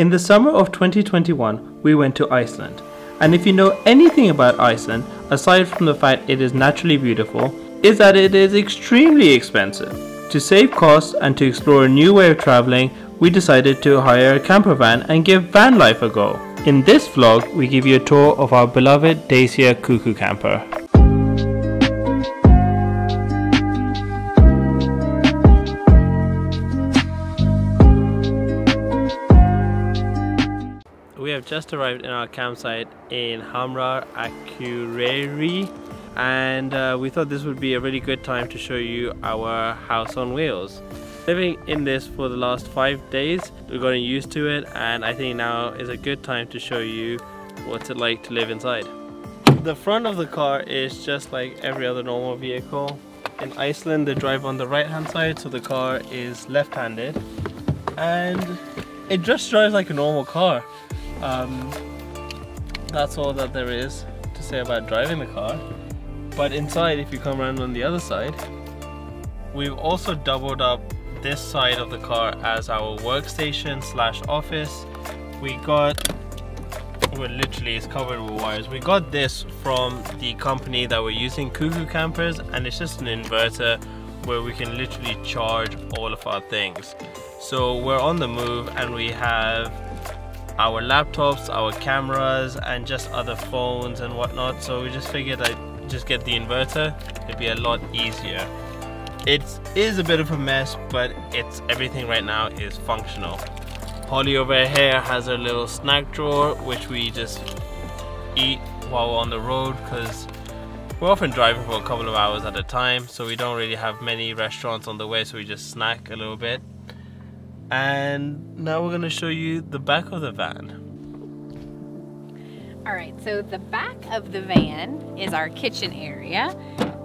In the summer of 2021, we went to Iceland. And if you know anything about Iceland, aside from the fact it is naturally beautiful, is that it is extremely expensive. To save costs and to explore a new way of traveling, we decided to hire a camper van and give van life a go. In this vlog, we give you a tour of our beloved Dacia Cuckoo camper. We have just arrived in our campsite in Hamrar, Akureyri, and we thought this would be a really good time to show you our house on wheels. Living in this for the last 5 days, we're getting used to it, and I think now is a good time to show you what's it like to live inside. The front of the car is just like every other normal vehicle. In Iceland they drive on the right hand side, so the car is left-handed, and it just drives like a normal car. That's all that there is to say about driving the car. But inside, if you come around on the other side, we've also doubled up this side of the car as our workstation slash office. Well, literally it's covered with wires. We got this from the company that we're using, Cuckoo Campers, and it's just an inverter where we can literally charge all of our things. So we're on the move and we have our laptops, our cameras, and just other phones and whatnot, so we just figured I'd just get the inverter. It'd be a lot easier. It is a bit of a mess, but everything right now is functional. Holly over here has her little snack drawer, which we just eat while we're on the road, because we're often driving for a couple of hours at a time, so we don't really have many restaurants on the way, so we just snack a little bit. And now we're going to show you the back of the van. Alright, so the back of the van is our kitchen area.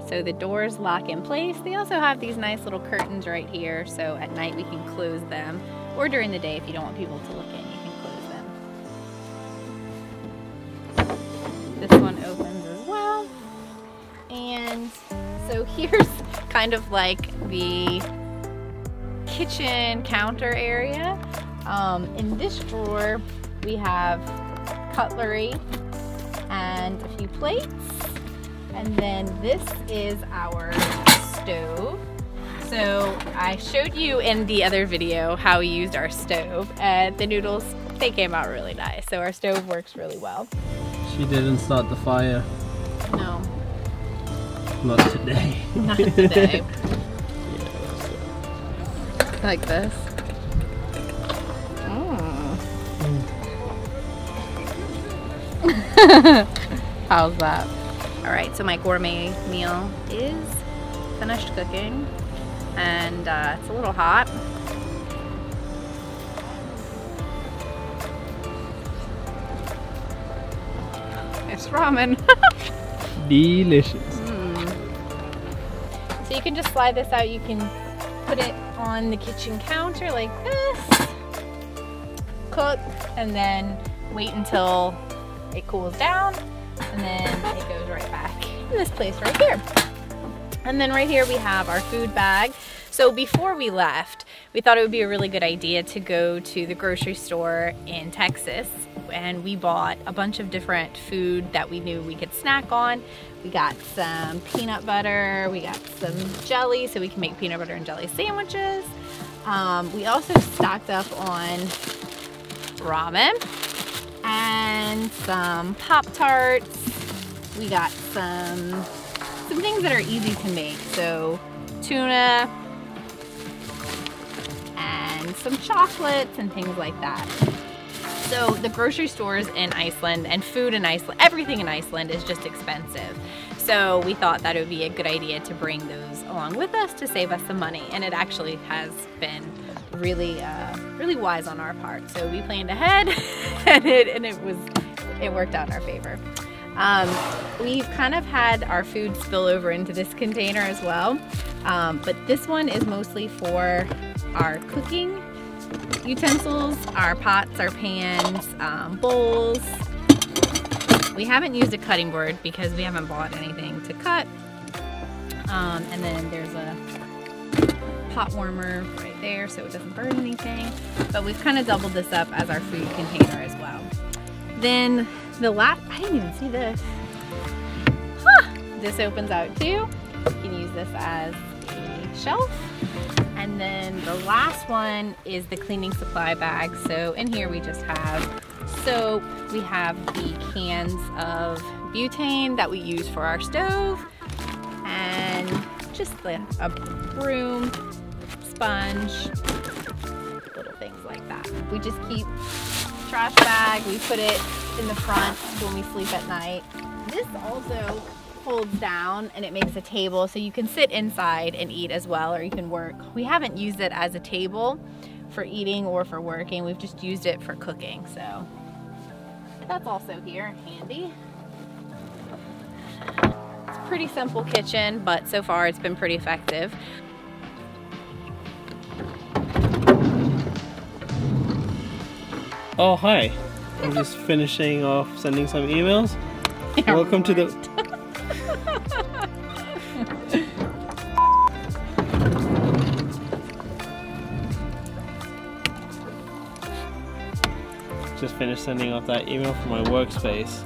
So the doors lock in place. They also have these nice little curtains right here, so at night we can close them. Or during the day, if you don't want people to look in, you can close them. This one opens as well. And so here's kind of like the kitchen counter area. In this drawer we have cutlery and a few plates, and then this is our stove. So I showed you in the other video how we used our stove, and the noodles, they came out really nice, so our stove works really well. She didn't start the fire. No. Not today. Not today. Like this. How's that? Alright, so my gourmet meal is finished cooking, and it's a little hot. It's ramen. Delicious. So you can just slide this out. You can put it on the kitchen counter like this, cook, and then wait until it cools down, and then it goes right back in this place right here. And then right here we have our food bag. So before we left, we thought it would be a really good idea to go to the grocery store in Texas, and we bought a bunch of different food that we knew we could snack on. We got some peanut butter, we got some jelly so we can make peanut butter and jelly sandwiches. We also stocked up on ramen and some Pop-Tarts. We got some things that are easy to make, so tuna and some chocolates and things like that. So the grocery stores in Iceland and food in Iceland, everything in Iceland is just expensive. So we thought that it would be a good idea to bring those along with us to save us some money. And it actually has been really, really wise on our part. So we planned ahead and it worked out in our favor. We've kind of had our food spill over into this container as well. But this one is mostly for our cooking utensils, our pots, our pans, bowls. We haven't used a cutting board because we haven't bought anything to cut. And then there's a pot warmer right there so it doesn't burn anything. But we've kind of doubled this up as our food container as well. Then the last, I didn't even see this. Huh. This opens out too. You can use this as a shelf. And then the last one is the cleaning supply bag. So in here we just have soap. We have the cans of butane that we use for our stove. And just a broom, sponge, little things like that. We just keep trash bag, we put it in the front when we sleep at night. This also folds down and it makes a table so you can sit inside and eat as well, or you can work. We haven't used it as a table for eating or for working, we've just used it for cooking, so that's also here, handy. It's a pretty simple kitchen, but so far it's been pretty effective. Oh, hi. I'm just finishing off sending some emails. Yeah, welcome to the... Just finished sending off that email from my workspace.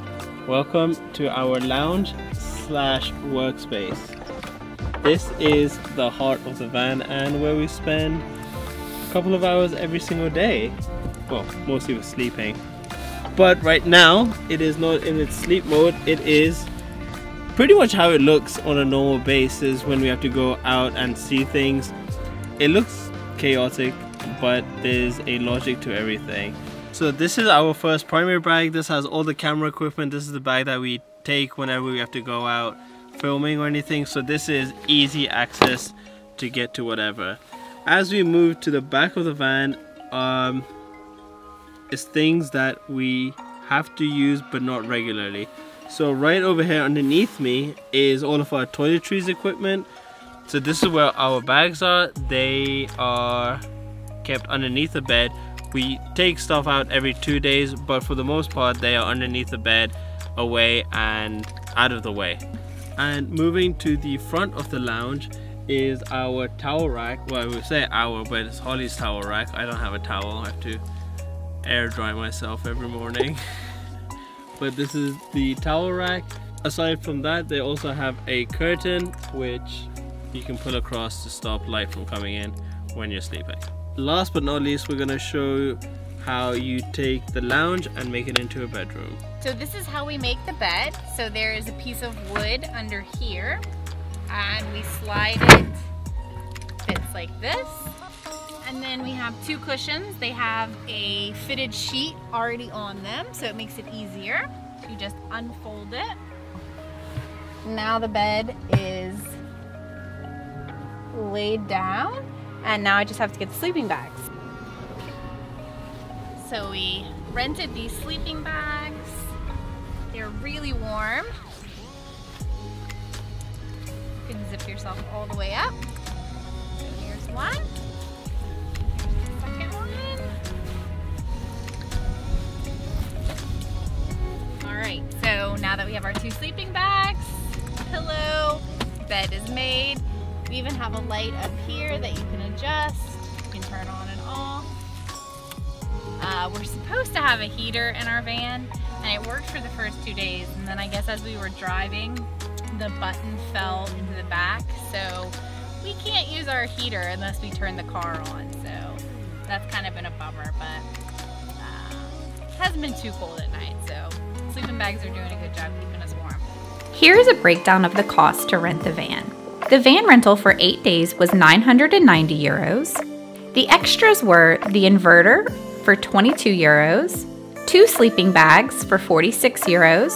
Welcome to our lounge slash workspace. This is the heart of the van and where we spend a couple of hours every single day. Well, mostly with sleeping. But right now, it is not in its sleep mode. It is pretty much how it looks on a normal basis when we have to go out and see things. It looks chaotic, but there's a logic to everything. So this is our first primary bag. This has all the camera equipment. This is the bag that we take whenever we have to go out filming or anything. So this is easy access to get to whatever. As we move to the back of the van, it's things that we have to use but not regularly. So right over here underneath me is all of our toiletries equipment. So this is where our bags are. They are kept underneath the bed. We take stuff out every 2 days, but for the most part they are underneath the bed, away and out of the way. And moving to the front of the lounge is our towel rack. Well, we say our, but it's Holly's towel rack. I don't have a towel. I have to air dry myself every morning. But this is the towel rack. Aside from that, they also have a curtain which you can pull across to stop light from coming in when you're sleeping. Last but not least, we're going to show how you take the lounge and make it into a bedroom. So this is how we make the bed. So there is a piece of wood under here and we slide it, fits like this. And then we have two cushions. They have a fitted sheet already on them, so it makes it easier. You just unfold it. Now the bed is laid down, and now I just have to get the sleeping bags. So we rented these sleeping bags. They're really warm. You can zip yourself all the way up. So here's one. Alright, so now that we have our two sleeping bags, pillow, bed is made. We even have a light up here that you can adjust. You can turn on and off. We're supposed to have a heater in our van, and it worked for the first 2 days, and then I guess as we were driving, the button fell into the back, so we can't use our heater unless we turn the car on, so that's kind of been a bummer, but it hasn't been too cold at night, so sleeping bags are doing a good job keeping us warm. Here is a breakdown of the cost to rent the van. The van rental for 8 days was 990 euros. The extras were the inverter for 22 euros, 2 sleeping bags for 46 euros,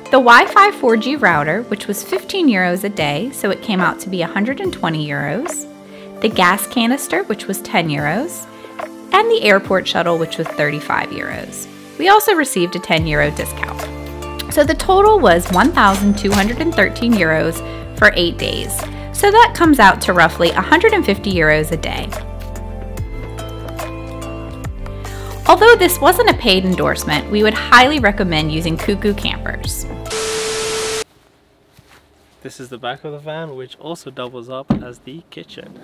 the Wi-Fi 4G router, which was 15 euros a day, so it came out to be 120 euros, the gas canister, which was 10 euros, and the airport shuttle, which was 35 euros. We also received a 10 euro discount. So the total was 1,213 euros for 8 days. So that comes out to roughly 150 euros a day. Although this wasn't a paid endorsement, we would highly recommend using Cuckoo Campers. This is the back of the van, which also doubles up as the kitchen.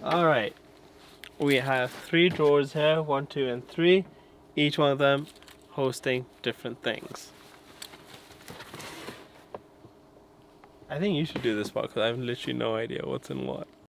Alright, we have 3 drawers here, 1, 2 and 3, each one of them hosting different things. I think you should do this part because I have literally no idea what's in what.